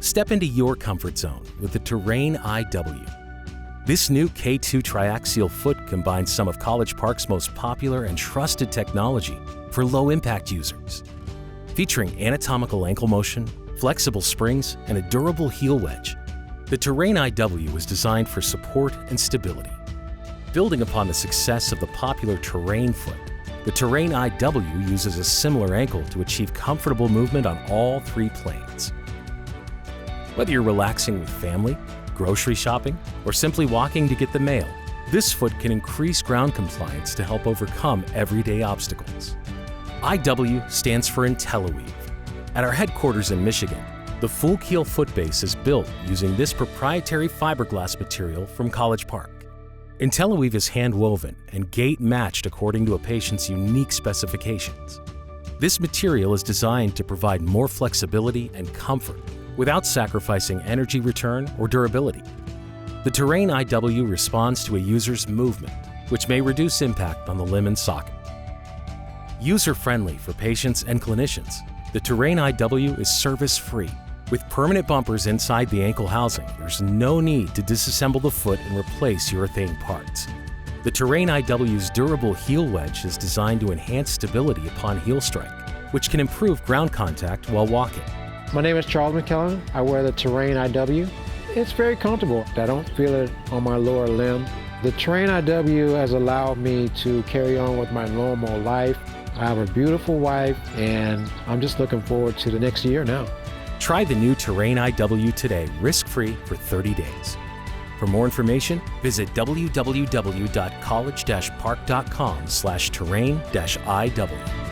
Step into your comfort zone with the Terrain IW. This new K2 tri-axial foot combines some of College Park's most popular and trusted technology for low-impact users. Featuring anatomical ankle motion, flexible springs, and a durable heel wedge, the Terrain IW was designed for support and stability. Building upon the success of the popular Terrain foot, the Terrain IW uses a similar ankle to achieve comfortable movement on all three planes. Whether you're relaxing with family, grocery shopping, or simply walking to get the mail, this foot can increase ground compliance to help overcome everyday obstacles. IW stands for Intelliweave. At our headquarters in Michigan, the full keel foot base is built using this proprietary fiberglass material from College Park. Intelliweave is hand-woven and gait-matched according to a patient's unique specifications. This material is designed to provide more flexibility and comfort without sacrificing energy return or durability. The Terrain IW responds to a user's movement, which may reduce impact on the limb and socket. User-friendly for patients and clinicians, the Terrain IW is service-free. With permanent bumpers inside the ankle housing, there's no need to disassemble the foot and replace urethane parts. The Terrain IW's durable heel wedge is designed to enhance stability upon heel strike, which can improve ground contact while walking. My name is Charles McKellen. I wear the Terrain IW. It's very comfortable. I don't feel it on my lower limb. The Terrain IW has allowed me to carry on with my normal life. I have a beautiful wife, and I'm just looking forward to the next year now. Try the new Terrain IW today, risk-free for 30 days. For more information, visit www.college-park.com/terrain-IW.